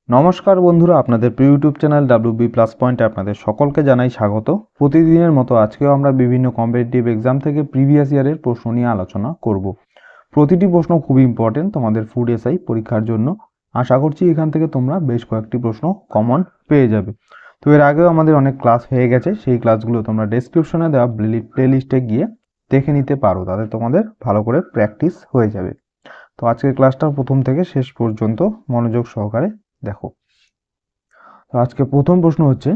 নমস্কার বন্ধুরা, আপনাদের প্রিয় ইউটিউব চ্যানেল WB প্লাস পয়েন্টে আপনাদের সকলকে জানাই স্বাগত। প্রতিদিনের মতো আজকেও আমরা বিভিন্ন কম্পিটিটিভ এক্সাম থেকে প্রিভিয়াস ইয়ারের প্রশ্ন নিয়ে আলোচনা করব। প্রতিটি প্রশ্ন খুবই ইম্পর্টেন্ট তোমাদের ফুড এসআই পরীক্ষার জন্য। আশা করছি এখান থেকে তোমরা বেশ কয়েকটি প্রশ্ন কমন পেয়ে যাবে। তো এর আগেও আমাদের অনেক ক্লাস হয়ে গেছে, সেই ক্লাসগুলো তোমরা ডেসক্রিপশনে দেওয়া প্লেলিস্টে গিয়ে দেখে নিতে পারো, তাতে তোমাদের ভালো করে প্র্যাকটিস হয়ে যাবে। তো আজকের ক্লাসটা প্রথম থেকে শেষ পর্যন্ত মনোযোগ সহকারে দেখো। তো আজকে প্রথম প্রশ্ন হচ্ছে,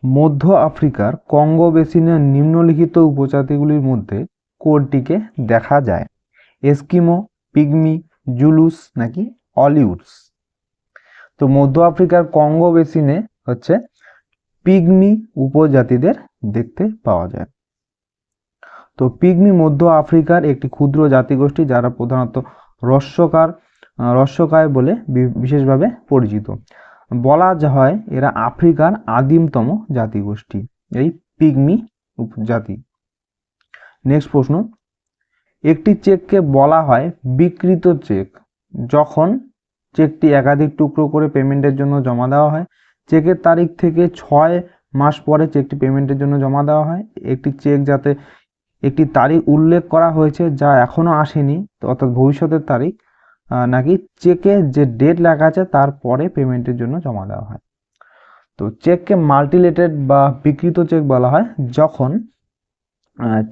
মধ্য আফ্রিকার কঙ্গো বেসিনের নিম্নলিখিত উপজাতিগুলির মধ্যে কোনটিকে দেখা যায়? এস্কিমো, পিগমি, জুলুস নাকি অলিউডস? তো মধ্য আফ্রিকার কঙ্গো বেসিনে হচ্ছে পিগমি উপজাতিদের দেখতে পাওয়া যায়। তো পিগমি মধ্য আফ্রিকার একটি ক্ষুদ্র জাতিগোষ্ঠী, যারা প্রধানত রস্যকায় বলে বিশেষভাবে পরিচিত। বলা হয় এরা আফ্রিকার আদিমতম জাতিগোষ্ঠী, এই পিগমি জাতি। নেক্সট প্রশ্ন, একটি চেককে বলা হয় বিকৃত চেক যখন চেকটি একাধিক টুকরো করে পেমেন্টের জন্য জমা দেওয়া হয়। চেকের তারিখ থেকে 6 মাস পরে চেকটি পেমেন্টের জন্য জমা দেওয়া হয়। একটি চেক যাতে একটি তারিখ উল্লেখ করা হয়েছে যা এখনো আসেনি, অর্থাৎ ভবিষ্যতের তারিখ, নাকি চেকে যে ডেট লেখা আছে তারপরে পেমেন্টের জন্য জমা দেওয়া হয়। তো চেককে মাল্টিলেটেড বা বিকৃত চেক বলা হয় যখন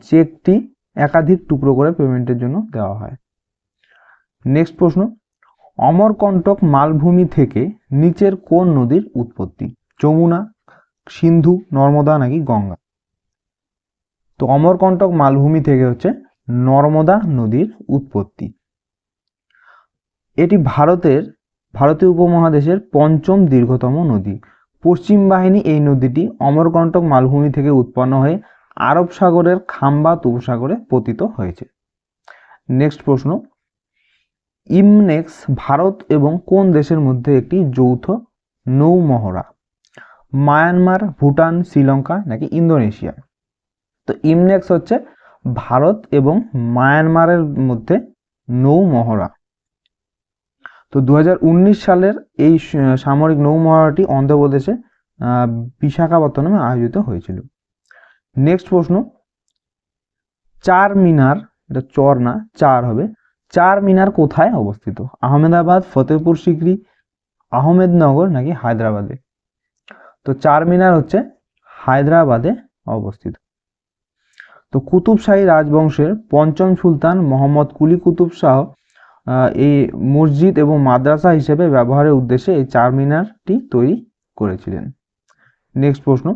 চেকটি একাধিক টুকরো করে পেমেন্টের জন্য দেওয়া হয়। নেক্সট প্রশ্ন, অমরকন্টক মালভূমি থেকে নিচের কোন নদীর উৎপত্তি? যমুনা, সিন্ধু, নর্মদা নাকি গঙ্গা? তো অমরকন্টক মালভূমি থেকে হচ্ছে নর্মদা নদীর উৎপত্তি। এটি ভারতীয় উপমহাদেশের পঞ্চম দীর্ঘতম নদী। পশ্চিম বাহিনী এই নদীটি অমরকন্টক মালভূমি থেকে উৎপন্ন হয়ে আরব সাগরের খাম্বাত উপসাগরে পতিত হয়েছে। নেক্সট প্রশ্ন, ইমনেক্স ভারত এবং কোন দেশের মধ্যে একটি যৌথ নৌমহড়া? মায়ানমার, ভুটান, শ্রীলঙ্কা নাকি ইন্দোনেশিয়া? তো ইমনেক্স হচ্ছে ভারত এবং মায়ানমারের মধ্যে নৌমহড়া। তো 2019 সালের এই সামরিক নৌমহড়াটি অন্ধ্রপ্রদেশে বিশাখাপত্তনমে আয়োজিত হয়েছিল। নেক্সট প্রশ্ন, চার মিনার, এটা চর না চার হবে, চার মিনার কোথায় অবস্থিত? আহমেদাবাদ, ফতেহপুর সিকরি, আহমেদনগর নাকি হায়দ্রাবাদে? তো চার মিনার হচ্ছে হায়দ্রাবাদে অবস্থিত। তো কুতুব শাহী রাজবংশের পঞ্চম সুলতান মোহাম্মদ কুলি কুতুব শাহ এই মসজিদ এবং মাদ্রাসা হিসেবে ব্যবহারের উদ্দেশ্যে এই চার মিনারটি তৈরি করেছিলেন। নেক্সট প্রশ্ন,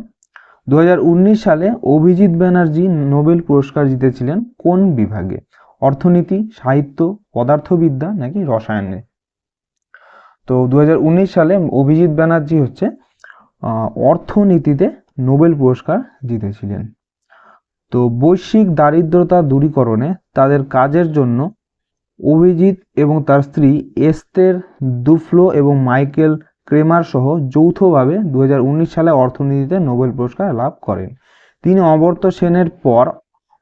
2019 সালে অভিজিৎ ব্যানার্জি নোবেল পুরস্কার জিতেছিলেন কোন বিভাগে? অর্থনীতি, সাহিত্য, পদার্থবিদ্যা নাকি রসায়নে? তো 2019 সালে অভিজিৎ ব্যানার্জি হচ্ছে অর্থনীতিতে নোবেল পুরস্কার জিতেছিলেন। তো বৈশ্বিক দারিদ্রতা দূরীকরণে তাদের কাজের জন্য অভিজিৎ এবং তার স্ত্রী এস্তের দুফ্লো এবং মাইকেল ক্রেমার সহ যৌথভাবে 2019 সালে অর্থনীতিতে নোবেল পুরস্কার লাভ করেন। তিনি অমর্ত্য সেনের পর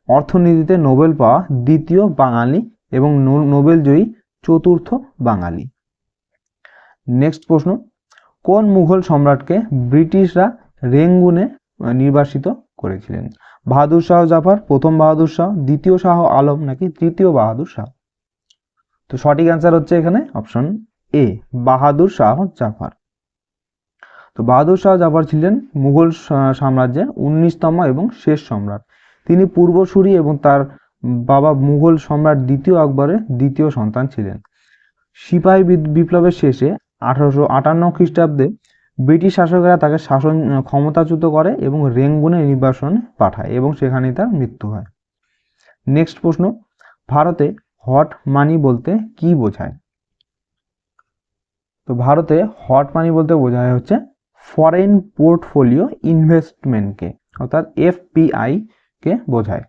অর্থনীতিতে নোবেল পাওয়া দ্বিতীয় বাঙালি এবং নোবেল জয়ী চতুর্থ বাঙালি। নেক্সট প্রশ্ন, কোন মুঘল সম্রাটকে ব্রিটিশরা রেঙ্গুনে নির্বাসিত করেছিলেন? বাহাদুর শাহ জাফর, প্রথম বাহাদুর শাহ, দ্বিতীয় শাহ আলম নাকি তৃতীয় বাহাদুর শাহ? তো সঠিক অ্যান্সার হচ্ছে এখানে অপশন এ, বাহাদুর শাহ জাফর। তো বাহাদুর শাহ জাফর ছিলেন মুঘল সাম্রাজ্যের 19তম এবং শেষ সম্রাট। তিনি পূর্বসূরি এবং তার বাবা মুঘল সম্রাট দ্বিতীয় আকবরের দ্বিতীয় সন্তান ছিলেন। সিপাহী বিপ্লবের শেষে 1858 খ্রিস্টাব্দে ব্রিটিশ শাসকেরা তাকে শাসন ক্ষমতাচ্যুত করে এবং রেঙ্গুনে নির্বাসনে পাঠায় এবং সেখানেই তার মৃত্যু হয়। নেক্সট প্রশ্ন, ভারতে হট মানি বলতে কি বোঝায়? তো ভারতে হট মানি বলতে বোঝায় হচ্ছে ফরেন পোর্টফোলিও ইনভেস্টমেন্টকে, অর্থাৎ FPI কে বোঝায়।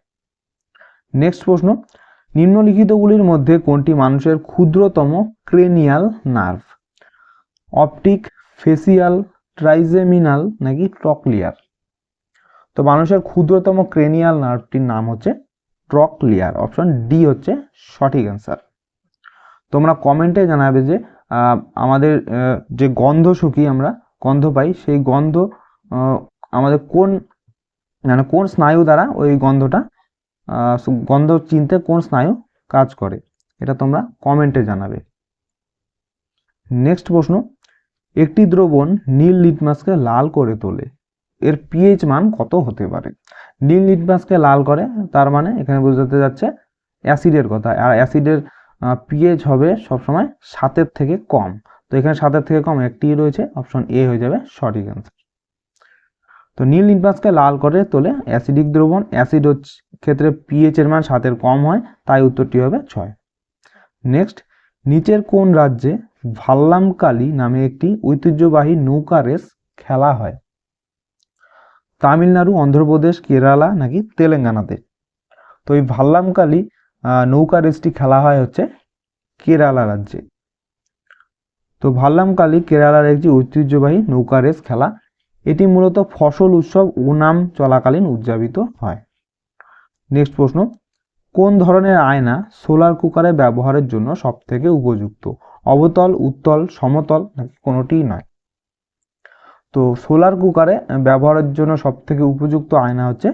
নেক্সট প্রশ্ন, নিম্নলিখিতগুলির মধ্যে কোনটি মানুষের ক্ষুদ্রতম cranial nerve? Optic, facial, trigeminal নাকি ট্রকলিয়ার? তো মানুষের ক্ষুদ্রতম ক্রেনিয়াল নার্ভটির নাম হচ্ছে ট্রকলিয়ার। অপশন ডি হচ্ছে সঠিক অ্যান্সার। তোমরা কমেন্টে জানাবে যে আমাদের যে গন্ধ শুকি, আমরা গন্ধ পাই, সেই গন্ধ আমাদের কোন মানে কোন স্নায়ু দ্বারা ওই গন্ধটা গন্ধ চিনতে কোন স্নায়ু কাজ করে, এটা তোমরা কমেন্টে জানাবে। নেক্সট প্রশ্ন, একটি দ্রবণ নীল লিটমাসকে লাল করে তোলে, এর পিএইচ মান কত হতে পারে? নীল লিটমাসকে লাল করে, তার মানে এখানে বোঝাতে যাচ্ছে অ্যাসিডের কথা, আর অ্যাসিডের পিএইচ হবে সবসময় 7-এর থেকে কম। তো এখানে 7-এর থেকে কম একটি রয়েছে, অপশন এ হয়ে যাবে সঠিক অ্যান্সার। তো নীল লিটমাসকে লাল করে তোলে অ্যাসিডিক দ্রবণ, অ্যাসিড ক্ষেত্রে পিএইচ এর মান 7-এর কম হয়, তাই উত্তরটি হবে 6। নেক্সট, নিচের কোন রাজ্যে ভাল্লামকালী নামে একটি ঐতিহ্যবাহী নৌকা রেস খেলা হয়? তামিলনাড়ু, অন্ধ্রপ্রদেশ, কেরালা নাকি তেলেঙ্গানাতে? তো এই ভাল্লামকালী নৌকা রেসটি খেলা হয় হচ্ছে কেরালা রাজ্যে। তো ভাল্লামকালী কেরালার একটি ঐতিহ্যবাহী নৌকা রেস খেলা, এটি মূলত ফসল উৎসব ওনাম চলাকালীন উদযাপিত হয়। নেক্সট প্রশ্ন, কোন ধরনের আয়না সোলার কুকারে ব্যবহারের জন্য সবথেকে উপযুক্ত? অবতল, উত্তল, সমতল নাকি কোনোটিই নয়? তো সোলার কুকারে ব্যবহারের জন্য সবথেকে উপযুক্ত আয়না হচ্ছে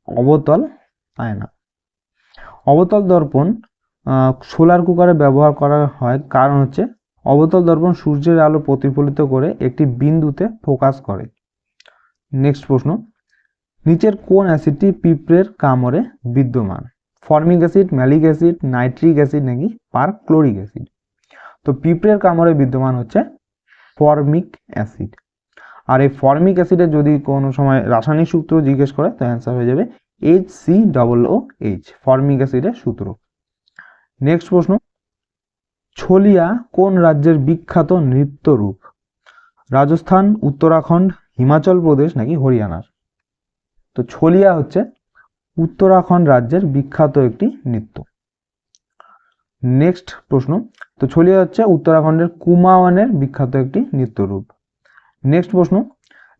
অবতল আয়না। অবতল দর্পণ সোলার কুকারে ব্যবহার করা হয় কারণ হচ্ছে অবতল দর্পণ সূর্যের আলো প্রতিফলিত করে একটি বিন্দুতে ফোকাস করে। নেক্সট প্রশ্ন, নিচের কোন অ্যাসিডটি পিঁপড়ের কামড়ে বিদ্যমান? Formic acid, malic acid, nitric acid নাকি পারক্লোরিক অ্যাসিড? তো পিঁপড়ের কামড়ে বিদ্যমান হচ্ছে ফর্মিক অ্যাসিড। আর এই ফর্মিক অ্যাসিডের যদি কোনো সময় রাসায়নিক সূত্র জিজ্ঞেস করে, তো অ্যান্সার হয়ে যাবে HCOOH, ফর্মিক অ্যাসিডের সূত্র। নেক্সট প্রশ্ন, ছলিয়া কোন রাজ্যের বিখ্যাত নৃত্যরূপ? রাজস্থান, উত্তরাখণ্ড, হিমাচল প্রদেশ নাকি হরিয়ানার? তো ছলিয়া হচ্ছে উত্তরাখণ্ড রাজ্যের বিখ্যাত একটি নৃত্য। নেক্সট প্রশ্ন, তো ছলিয়া হচ্ছে উত্তরাখণ্ডের কুমাওয়ানের বিখ্যাত একটি নৃত্যরূপ। নেক্সট প্রশ্ন,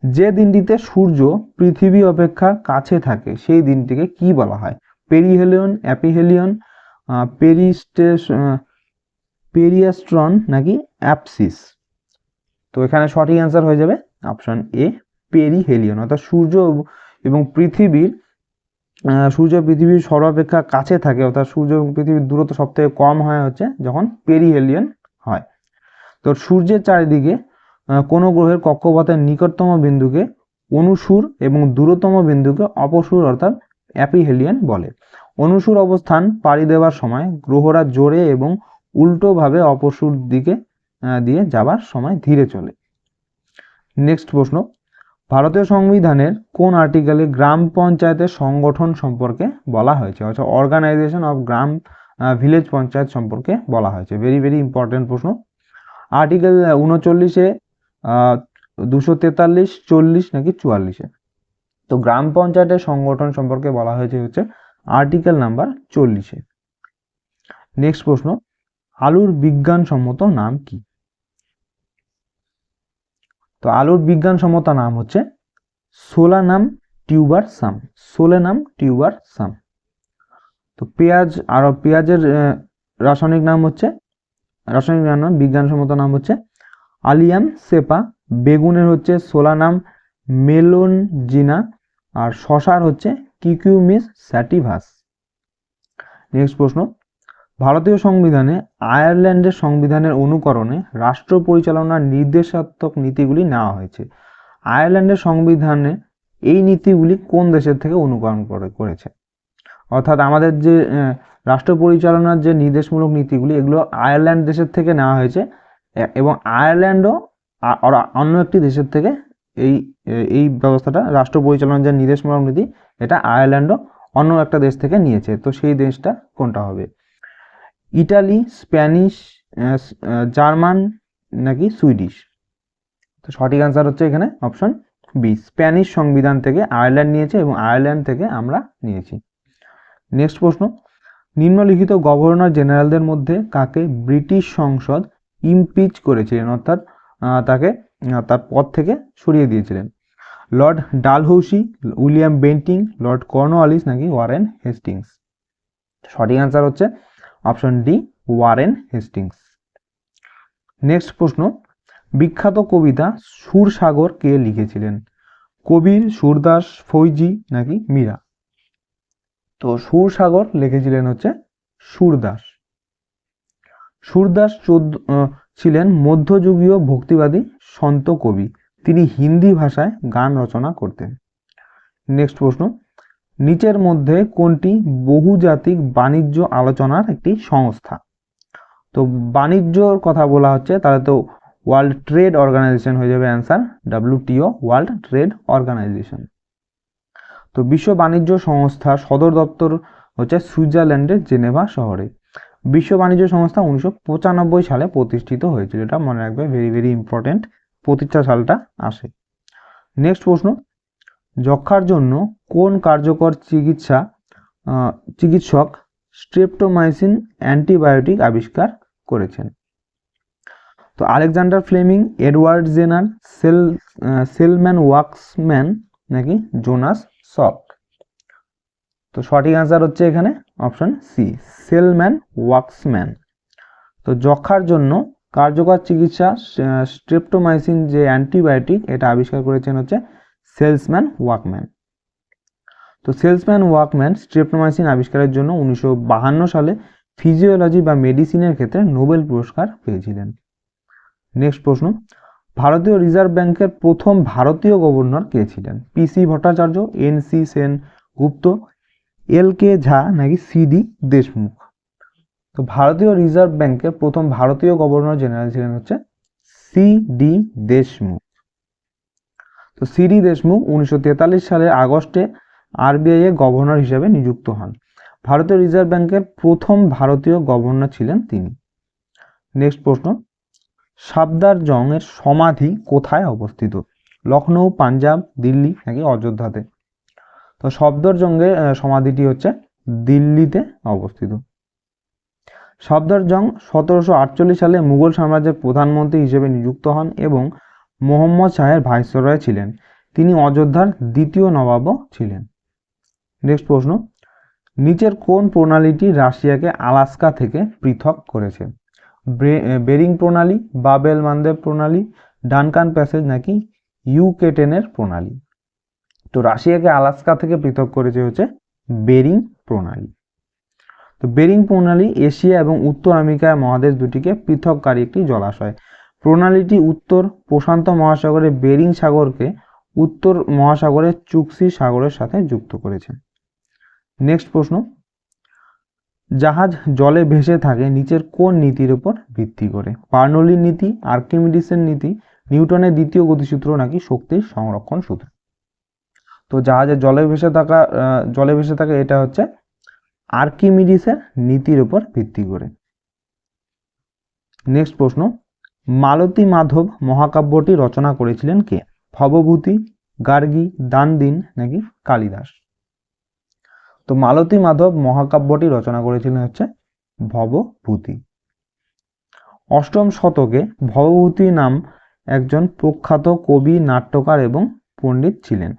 যে দিনটিতে সূর্য পৃথিবী অপেক্ষা কাছে থাকে সেই দিনটিকে কি বলা হয়? পেরিহেলিয়ন, অ্যাপিহেলিয়ন, পেরিয়াস্ট্রন নাকি অ্যাপসিস? তো এখানে সঠিক অ্যান্সার হয়ে যাবে অপশন এ, পেরিহেলিয়ন। অর্থাৎ সূর্য পৃথিবীর সর্বাপেক্ষা কাছে থাকে, অর্থাৎ সূর্য এবং পৃথিবীর দূরত্ব সব থেকে কম হয় হচ্ছে যখন পেরিহেলিয়ন হয়। তো সূর্যের চারিদিকে কোনো গ্রহের কক্ষপথের নিকটতম বিন্দুকে অনুসুর এবং দূরতম বিন্দুকে অপসুর অর্থাৎ অ্যাপিহেলিয়ন বলে। অনুসুর অবস্থান পাড়ি দেওয়ার সময় গ্রহরা জোরে এবং উল্টোভাবে অপসুর দিকে দিয়ে যাবার সময় ধীরে চলে। নেক্সট প্রশ্ন, ভারতীয় সংবিধানের কোন আর্টিকেলে গ্রাম পঞ্চায়েতের সংগঠন সম্পর্কে বলা হয়েছে? অর্থাৎ অর্গানাইজেশন অফ গ্রাম ভিলেজ পঞ্চায়েত সম্পর্কে বলা হয়েছে। ভেরি ভেরি ইম্পর্টেন্ট প্রশ্ন। আর্টিকেল 39-এ, 243, 40 নাকি 44-এ? তো গ্রাম পঞ্চায়েতের সংগঠন সম্পর্কে বলা হয়েছে হচ্ছে আর্টিকেল নাম্বার 40-এ। নেক্সট প্রশ্ন, আলুর বিজ্ঞানসম্মত নাম কি? তো আলুর বিজ্ঞানসম্মত নাম হচ্ছে সোলানাম টিউবারসাম, সোলেনাম টিউবারসাম। তো পেঁয়াজের রাসায়নিক বিজ্ঞানসম্মত নাম হচ্ছে আলিয়াম সেপা। বেগুনের হচ্ছে সোলানাম মেলনজিনা, আর শশার হচ্ছে কিকিউমিস স্যাটিভাস। নেক্সট প্রশ্ন, ভারতীয় সংবিধানে আয়ারল্যান্ডের সংবিধানের অনুকরণে রাষ্ট্র পরিচালনার নির্দেশাত্মক নীতিগুলি নেওয়া হয়েছে। আয়ারল্যান্ডের সংবিধানে এই নীতিগুলি কোন দেশের থেকে অনুকরণ করেছে? অর্থাৎ আমাদের যে রাষ্ট্র পরিচালনার যে নির্দেশমূলক নীতিগুলি, এগুলো আয়ারল্যান্ড দেশের থেকে নেওয়া হয়েছে, এবং আয়ারল্যান্ডও অন্য একটি দেশের থেকে এই ব্যবস্থাটা, রাষ্ট্র পরিচালনার যে নির্দেশমূলক নীতি, এটা আয়ারল্যান্ডও অন্য একটা দেশ থেকে নিয়েছে। তো সেই দেশটা কোনটা হবে? ইটালি, স্প্যানিশ, জার্মান নাকি সুইডিশ? তো সঠিক অ্যান্সার হচ্ছে এখানে অপশন বি, স্প্যানিশ সংবিধান থেকে আয়ারল্যান্ড নিয়েছে এবং আয়ারল্যান্ড থেকে আমরা নিয়েছি। নেক্সট প্রশ্ন, নিম্নলিখিত গভর্নর জেনারেলদের মধ্যে কাকে ব্রিটিশ সংসদ ইমপিচ করেছিলেন, অর্থাৎ তাকে তার পদ থেকে সরিয়ে দিয়েছিলেন? Lord Dalhousie, William Bentinck, Lord Cornwallis নাকি ওয়ারেন হেস্টিংস? সঠিক অ্যান্সার হচ্ছে option D, Warren Hastings. Next প্রশ্ন, বিখ্যাত কবিতা সুরসাগর কে লিখেছিলেন? কবির, সুরদাস, ফৈজি নাকি মীরা? তো সুরসাগর লিখেছিলেন হচ্ছে সুরদাস। সুরদাস ছিলেন মধ্যযুগীয় ভক্তিবাদী সন্ত কবি। তিনি হিন্দি ভাষায় গান রচনা করতেন। নেক্সট প্রশ্ন, নিচের মধ্যে কোনটি বহুজাতিক বাণিজ্য আলোচনার একটি সংস্থা? তো বাণিজ্যর কথা বলা হচ্ছে, তাহলে তো ওয়ার্ল্ড ট্রেড অর্গানাইজেশন হয়ে যাবে answer, WTO, world trade organization. তো বিশ্ব বাণিজ্য সংস্থা সদর দপ্তর হচ্ছে সুইজারল্যান্ডের জেনেভা শহরে। বিশ্ব বাণিজ্য সংস্থা 1995 সালে প্রতিষ্ঠিত হয়েছিল, এটা মনে রাখবে, ভেরি ভেরি ইম্পর্টেন্ট, প্রতিষ্ঠা সালটা আসে। নেক্সট প্রশ্ন, যক্ষার জন্য কোন কার্যকর চিকিৎসক স্ট্রেপ্টোমাইসিন অ্যান্টিবায়োটিক আবিষ্কার করেছেন? তো Alexander Fleming, Edward Jenner, Selman Waksman নাকি জোনাস সক? তো সঠিক আনসার হচ্ছে এখানে অপশন সি, সেলম্যান ওয়াক্সম্যান। তো যক্ষার জন্য কার্যকর চিকিৎসা স্ট্রেপ্টোমাইসিন যে অ্যান্টিবায়োটিক, এটা আবিষ্কার করেছেন হচ্ছে সেলসম্যান ওয়াকম্যান। তো সেলসম্যান ওয়াকম্যান স্ট্রেপ্টোমাইসিন আবিষ্কারের জন্য 1952 সালে ফিজিওলজি বা মেডিসিনের ক্ষেত্রে নোবেল পুরস্কার পেয়েছিলেন। নেক্সট প্রশ্ন, ভারতীয় রিজার্ভ ব্যাংকের প্রথম ভারতীয় গভর্নর কে ছিলেন? PC Bhattacharya, NC Sengupta, LK ঝা নাকি CD দেশমুখ? তো ভারতীয় রিজার্ভ ব্যাংকের প্রথম ভারতীয় গভর্নর জেনারেল ছিলেন হচ্ছে CD দেশমুখ। তো CD দেশমুখ 1943 সালের আগস্টে RBI এর গভর্নর হিসেবে নিযুক্ত হন। ভারতীয় রিজার্ভ ব্যাংকের প্রথম ভারতীয় গভর্নর ছিলেন তিনি। নেক্সট প্রশ্ন, সাফদারজং এর সমাধি কোথায় অবস্থিত? লখনৌ, পাঞ্জাব, দিল্লি নাকি অযোধ্যাতে? তো সফদরজংয়ের সমাধিটি হচ্ছে দিল্লিতে অবস্থিত। সফদরজং 1748 সালে মুঘল সাম্রাজ্যের প্রধানমন্ত্রী হিসেবে নিযুক্ত হন এবং মোহাম্মদ শাহের ভাইসরয় ছিলেন। তিনি অযোধ্যার দ্বিতীয় নবাবও ছিলেন। নেক্সট প্রশ্ন, নিচের কোন প্রণালীটি রাশিয়াকে আলাস্কা থেকে পৃথক করেছে? বেরিং প্রণালী, বাবেল মান্দেব প্রণালী, ডানকান প্যাসেজ নাকি ইউকেটেনের প্রণালী? তো রাশিয়াকে আলাস্কা থেকে পৃথক করেছে হচ্ছে বেরিং প্রণালী। তো বেরিং প্রণালী এশিয়া এবং উত্তর আমেরিকা মহাদেশ দুটিকে পৃথককারী একটি জলাশয়। প্রণালীটি উত্তর প্রশান্ত মহাসাগরে বেরিং সাগরকে উত্তর মহাসাগরের চুক্সি সাগরের সাথে যুক্ত করেছে। নেক্সট প্রশ্ন, জাহাজ জলে ভেসে থাকে নিচের কোন নীতির উপর ভিত্তি করে? বার্নৌলির নীতি, আর্কিমিডিসের নীতি, নিউটনের দ্বিতীয় গতিসূত্র নাকি শক্তির সংরক্ষণ সূত্র? তো জাহাজের জলে ভেসে থাকে এটা হচ্ছে আর্কিমিডিসের নীতির উপর ভিত্তি করে। নেক্সট প্রশ্ন, মালতী মাধব মহাকাব্যটি রচনা করেছিলেন কে? ভবভূতি, গার্গী, দানদিন নাকি কালিদাস? তো মালতী মাধব মহাকাব্যটি রচনা করেছিলেন হচ্ছে ভবভূতি। অষ্টম শতকে ভবভূতি নাম একজন প্রখ্যাত কবি, নাট্যকার এবং পণ্ডিত ছিলেন।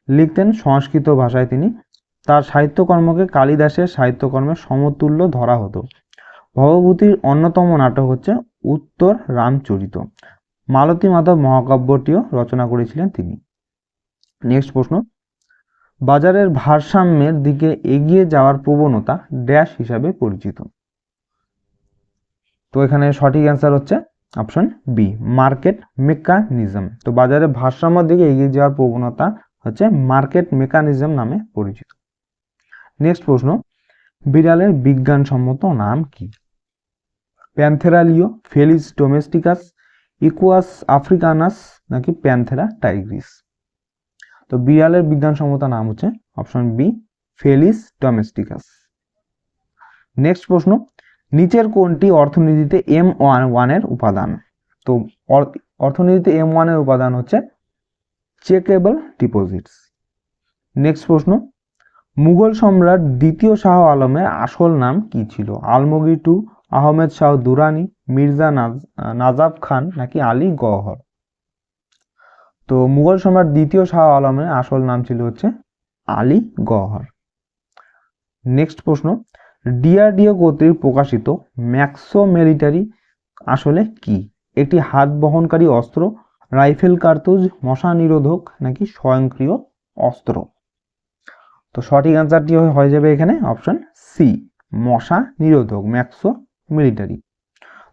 লিখতেন সংস্কৃত ভাষায় তিনি। তার সাহিত্যকর্মকে কালিদাসের সাহিত্যকর্মের সমতুল্য ধরা হতো। ভবভূতির অন্যতম নাটক হচ্ছে উত্তর রামচরিত। মালতী মাধব মহাকাব্যটিও রচনা করেছিলেন তিনি। নেক্সট প্রশ্ন, বাজারের ভারসাম্যের দিকে এগিয়ে যাওয়ার প্রবণতা ড্যাশ হিসাবে পরিচিত? তো এখানে সঠিক অ্যান্সার হচ্ছে অপশন বি, মার্কেট মেকানিজম। তো বাজারে ভারসাম্যের দিকে এগিয়ে যাওয়ার প্রবণতা হচ্ছে মার্কেট মেকানিজম নামে পরিচিত। নেক্সট প্রশ্ন, বিড়ালের বিজ্ঞানসম্মত নাম কি? প্যান্থেরা লিও, ফেলিস ডোমেস্টিকাস, ইকুয়াস আফ্রিকানাস নাকি প্যান্থেরা টাইগ্রিস? তো বিড়ালের বিজ্ঞানসম্মত নাম হচ্ছে অপশন বি, ফেলিস ডোমেস্টিকাস। নেক্সট প্রশ্ন, নিচের কোনটি অর্থনীতিতে M1 এর উপাদান? তো অর্থনীতিতে M1 এর উপাদান হচ্ছে চেকেবল ডিপোজিটস। নেক্সট প্রশ্ন, মুঘল সম্রাট দ্বিতীয় শাহ আলমের আসল নাম কি ছিল? আলমগীর টু, আহমেদ শাহ দুরানি, মির্জা নাজাফ খান নাকি আলী গওহর? তো মুঘল সম্রাট দ্বিতীয় শাহ আলমের আসল নাম ছিল হচ্ছে আলী গওহর। নেক্সট প্রশ্ন, DRDO কর্তৃক প্রকাশিত ম্যাক্সো মিলিটারি আসলে কি? একটি হাত বহনকারী অস্ত্র, রাইফেল কার্তুজ, মশা নিরোধক নাকি স্বয়ংক্রিয় অস্ত্র? তো সঠিক অ্যান্সারটি হয়ে যাবে এখানে অপশন সি, মশা নিরোধক, ম্যাক্সো মিলিটারি।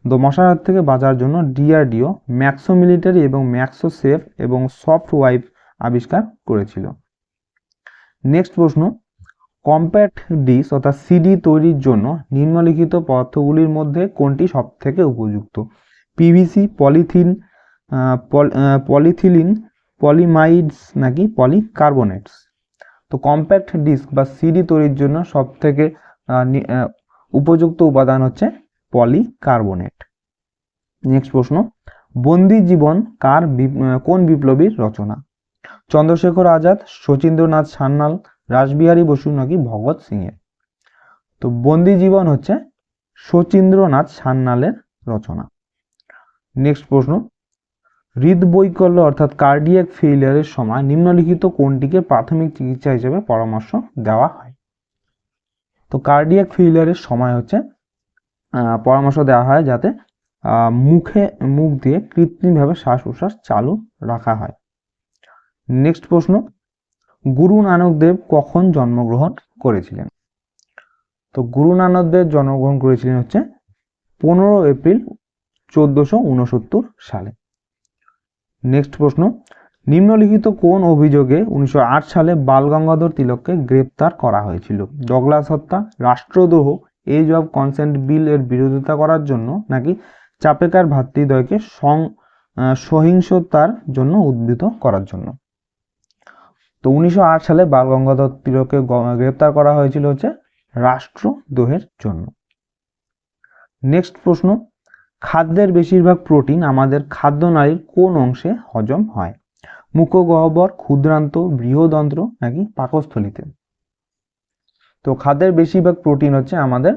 তো মশার হাত থেকে বাঁচার জন্য ডিআরডিও ম্যাক্সো মিলিটারি এবং ম্যাক্সো সেফ এবং সফট ওয়াইপ আবিষ্কার করেছিল। নেক্সট প্রশ্ন, কম্প্যাক্ট ডিস্ক অর্থাৎ সিডি তৈরির জন্য নিম্নলিখিত পদার্থগুলির মধ্যে কোনটি সবথেকে উপযুক্ত? পিভিসি, পলিথিন, পলিথিলিন, পলিমাইডস নাকি পলিকার্বনেটস? তো কম্প্যাক্ট ডিস্ক বা সিডি তৈরির জন্য সবথেকে উপযুক্ত উপাদান হচ্ছে পলিকার্বনেট। নেক্সট প্রশ্ন, বন্দি জীবন কোন বিপ্লবীর রচনা? চন্দ্রশেখর আজাদ, শচীন্দ্রনাথ সান্যাল, রাসবিহারী বসু নাকি ভগৎ সিং এর? তো বন্দি জীবন হচ্ছে শচীন্দ্রনাথ সান্যালের রচনা। নেক্সট প্রশ্ন, হৃদবৈকল্য অর্থাৎ কার্ডিয়াক ফেইলিয়ারের সময় নিম্নলিখিত কোনটিকে প্রাথমিক চিকিৎসা হিসেবে পরামর্শ দেওয়া হয়? তো কার্ডিয়াক ফেইলিয়ারের সময় হচ্ছে পরামর্শ দেওয়া হয় যাতে মুখ দিয়ে কৃত্রিমভাবে শ্বাস প্রশ্বাস চালু রাখা হয়। নেক্সট প্রশ্ন, গুরু নানক দেব কখন জন্মগ্রহণ করেছিলেন? তো গুরু নানক দেব জন্মগ্রহণ করেছিলেন হচ্ছে 15 এপ্রিল 1469 সালে। নেক্সট প্রশ্ন, নিম্নলিখিত কোন অভিযোগে 1908 সালে বালগঙ্গাধর তিলককে গ্রেপ্তার করা হয়েছিল? ডগলাস হত্যা, রাষ্ট্রদ্রোহ, এজ অফ কনসেন্ট বিল এর বিরোধিতা করার জন্য নাকি চাপেকার ভ্রাতৃদ্বয়কে সহিংসতার জন্য উদ্বুদ্ধ করার জন্য? তো 1908 সালে বালগঙ্গাধর তিলককে গ্রেপ্তার করা হয়েছিল হচ্ছে রাষ্ট্রদ্রোহের জন্য। নেক্সট প্রশ্ন, খাদ্যের বেশিরভাগ প্রোটিন আমাদের খাদ্যনালীর কোন অংশে হজম হয়? মুখগহ্বর, ক্ষুদ্রান্ত, বৃহদন্ত্র নাকি পাকস্থলীতে? তো খাদ্যের বেশিরভাগ প্রোটিন হচ্ছে আমাদের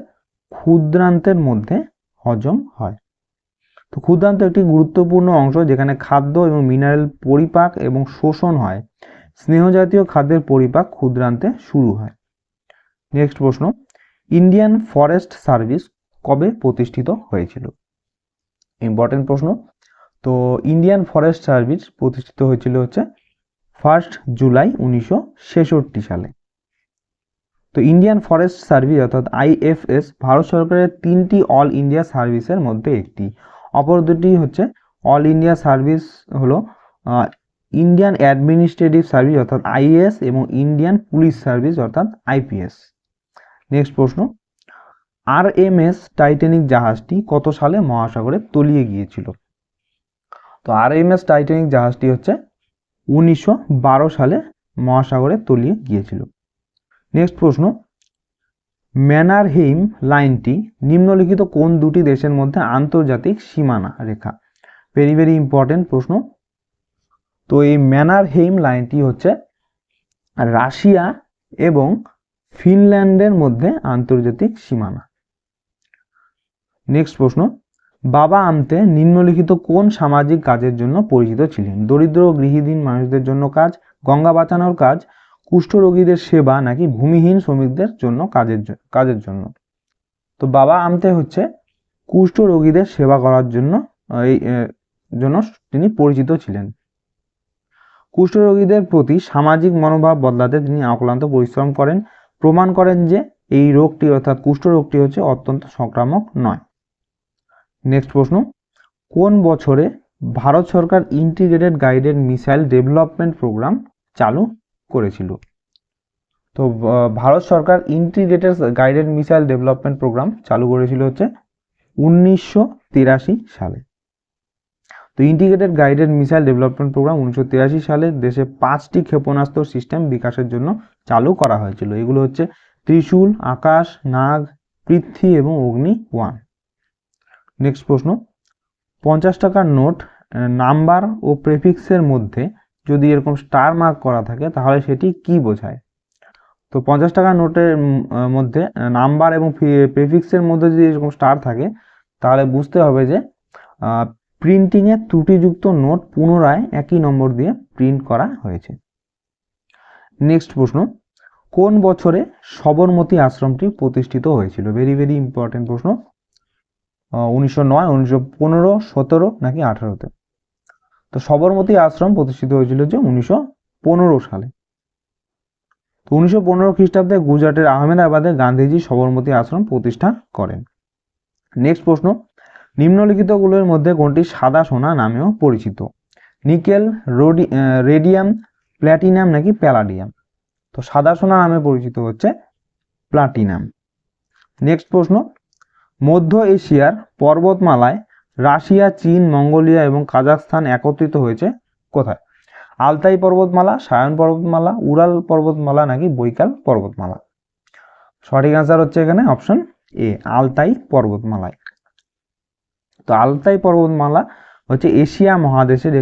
ক্ষুদ্রান্তের মধ্যে হজম হয়। তো ক্ষুদ্রান্ত একটি গুরুত্বপূর্ণ অংশ যেখানে খাদ্য এবং মিনারেল পরিপাক এবং শোষণ হয়। স্নেহজাতীয় খাদ্যের পরিপাক ক্ষুদ্রান্তে শুরু হয়। নেক্সট প্রশ্ন, ইন্ডিয়ান ফরেস্ট সার্ভিস কবে প্রতিষ্ঠিত হয়েছিল? ইম্পর্টেন্ট প্রশ্ন। তো ইন্ডিয়ান ফরেস্ট সার্ভিস প্রতিষ্ঠিত হয়েছিল হচ্ছে 1 জুলাই 1966 সালে। তো ইন্ডিয়ান ফরেস্ট সার্ভিস অর্থাৎ আইএফএস ভারত সরকারের 3টি অল ইন্ডিয়া সার্ভিসের মধ্যে একটি। অপর দুটি হচ্ছে অল ইন্ডিয়া সার্ভিস হলো ইন্ডিয়ান অ্যাডমিনিস্ট্রেটিভ সার্ভিস অর্থাৎ আইএএস এবং ইন্ডিয়ান পুলিশ সার্ভিস অর্থাৎ আইপিএস। নেক্সট প্রশ্ন, আরএমএস টাইটানিক জাহাজটি কত সালে মহাসাগরে তলিয়ে গিয়েছিল? তো আরএমএস টাইটানিক জাহাজটি হচ্ছে 1912 সালে মহাসাগরে তলিয়ে গিয়েছিল। নেক্সট প্রশ্ন, ম্যানারহেইম লাইনটি নিম্নলিখিত কোন দুটি দেশের মধ্যে আন্তর্জাতিক সীমানা রেখা? ভেরি ভেরি ইম্পর্টেন্ট প্রশ্ন। তো এই ম্যানারহেইম লাইনটি হচ্ছে রাশিয়া এবং ফিনল্যান্ডের মধ্যে আন্তর্জাতিক সীমানা। নেক্সট প্রশ্ন, বাবা আমতে নিম্নলিখিত কোন সামাজিক কাজের জন্য পরিচিত ছিলেন? দরিদ্র ও গৃহহীন মানুষদের জন্য কাজ, গঙ্গা বাঁচানোর কাজ, কুষ্ঠরোগীদের সেবা নাকি ভূমিহীন শ্রমিকদের জন্য কাজের জন্য? তো বাবা আমতে হচ্ছে কুষ্ঠরোগীদের সেবা করার জন্য তিনি পরিচিত ছিলেন। কুষ্ঠরোগীদের প্রতি সামাজিক মনোভাব বদলাতে তিনি অক্লান্ত পরিশ্রম করেন, প্রমাণ করেন যে এই রোগটি অর্থাৎ কুষ্ঠরোগটি হচ্ছে অত্যন্ত সংক্রামক নয়। নেক্সট প্রশ্ন, কোন বছরে ভারত সরকার integrated guided missile development programme চালু করেছিল? তো ভারত সরকার integrated guided missile development programme চালু করেছিল হচ্ছে 1983 সালে। তো integrated guided missile development programme 1983 সালে দেশে 5টি ক্ষেপণাস্ত্র সিস্টেম বিকাশের জন্য চালু করা হয়েছিল। এগুলো হচ্ছে ত্রিশূল, আকাশ, নাগ, পৃথ্বী এবং অগ্নি 1। নেক্সট প্রশ্ন, 50 টাকার নোট নাম্বার ও প্রেফিক্সের মধ্যে যদি এরকম স্টার মার্ক করা থাকে তাহলে সেটি কি বোঝায়? তো 50 টাকার নোটের মধ্যে নাম্বার এবং প্রেফিক্সের মধ্যে যদি এরকম স্টার থাকে তাহলে বুঝতে হবে যে প্রিন্টিংয়ে ত্রুটিযুক্ত নোট পুনরায় একই নম্বর দিয়ে প্রিন্ট করা হয়েছে। নেক্সট প্রশ্ন, কোন বছরে সবরমতী আশ্রমটি প্রতিষ্ঠিত হয়েছিল? ভেরি ভেরি ইম্পর্টেন্ট প্রশ্ন। 1909, 1915, 17 নাকি 18-তে? তো সবরমতী আশ্রম প্রতিষ্ঠিত হয়েছিল যে 1915 সালে। তো 1915 খ্রিস্টাব্দে গুজরাটের আহমেদাবাদে গান্ধীজি সবরমতী আশ্রম প্রতিষ্ঠা করেন। নেক্সট প্রশ্ন, নিম্নলিখিতগুলোর মধ্যে কোনটি সাদা সোনা নামেও পরিচিত? নিকেল, রেডিয়াম, প্ল্যাটিনাম নাকি প্যালাডিয়াম? তো সাদা সোনা নামে পরিচিত হচ্ছে প্লাটিনাম। নেক্সট প্রশ্ন, মধ্য এশিয়ার পর্বতমালায় রাশিয়া, চীন, মঙ্গোলিয়া এবং কাজাখস্তান একত্রিত হয়েছে কোথায়? আলতাই পর্বতমালা, সায়ন পর্বতমালা, উরাল পর্বতমালা নাকি বৈকাল পর্বতমালা? সঠিক অ্যান্সার হচ্ছে এখানে অপশন এ, আলতাই পর্বতমালায়। তো আলতাই পর্বতমালা হচ্ছে এশিয়া মহাদেশের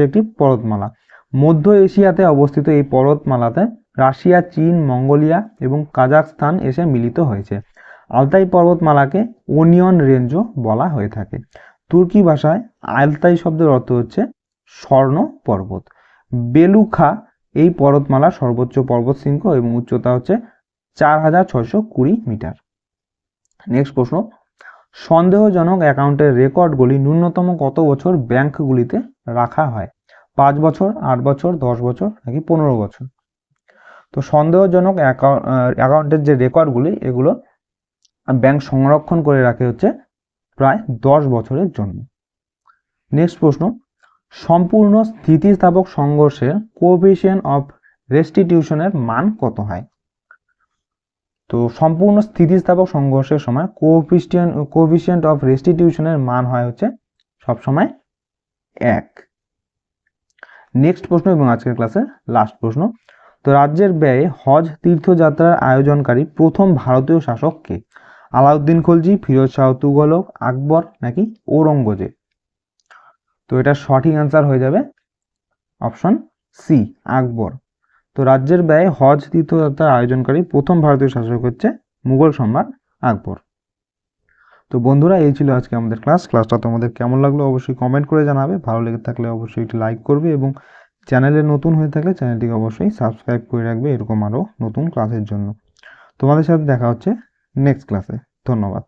একটি পর্বতমালা। মধ্য এশিয়াতে অবস্থিত এই পর্বতমালাতে রাশিয়া, চীন, মঙ্গোলিয়া এবং কাজাখস্তান এসে মিলিত হয়েছে। আলতাই পর্বতমালাকে ওনিয়ন রেঞ্জও বলা হয়ে থাকে। তুর্কি ভাষায় আলতাই শব্দের অর্থ হচ্ছে স্বর্ণ পর্বত। বেলুখা এই পর্বতমালার সর্বোচ্চ পর্বতশৃঙ্গ এবং উচ্চতা হচ্ছে 4620 মিটার। নেক্সট প্রশ্ন, সন্দেহজনক অ্যাকাউন্টের রেকর্ডগুলি ন্যূনতম কত বছর ব্যাংকগুলিতে রাখা হয়? 5 বছর, 8 বছর, 10 বছর নাকি 15 বছর? তো সন্দেহজনক অ্যাকাউন্টের যে রেকর্ডগুলি এগুলো ব্যাংক সংরক্ষণ করে রাখে হচ্ছে প্রায় 10 বছরের জন্য। নেক্সট প্রশ্ন, সম্পূর্ণ স্থিতিস্থাপক সংঘর্ষের কোএফিসিয়েন্ট অফ রেস্টিটিউশনের মান কত হয়? তো সম্পূর্ণ স্থিতিস্থাপক সংঘর্ষের সময় কোএফিসিয়েন্ট অফ রেস্টিটিউশনের মান হয় হচ্ছে সবসময় 1। নেক্সট প্রশ্ন এবং আজকের ক্লাসের লাস্ট প্রশ্ন, তো রাজ্যের ব্যয়ে হজ তীর্থযাত্রার আয়োজনকারী প্রথম ভারতীয় শাসক কে? আলাউদ্দিন খলজি, ফিরোজ শাহ তুগলক, আকবর নাকি ঔরঙ্গজেব? তো এটা সঠিক অ্যান্সার হয়ে যাবে অপশন সি, আকবর। তো রাজ্যের ব্যয়ে হজ তীর্থযাত্রার আয়োজনকারী প্রথম ভারতীয় শাসক হচ্ছে মুঘল সম্রাট আকবর। তো বন্ধুরা, এই ছিল আজকে আমাদের ক্লাসটা তোমাদের কেমন লাগলো অবশ্যই কমেন্ট করে জানাবে। ভালো লেগে থাকলে অবশ্যই একটি লাইক করবে এবং চ্যানেলে নতুন হয়ে থাকলে চ্যানেলটিকে অবশ্যই সাবস্ক্রাইব করে রাখবে এরকম আরও নতুন ক্লাসের জন্য। তোমাদের সাথে দেখা হচ্ছে নেক্সট ক্লাসে। ধন্যবাদ।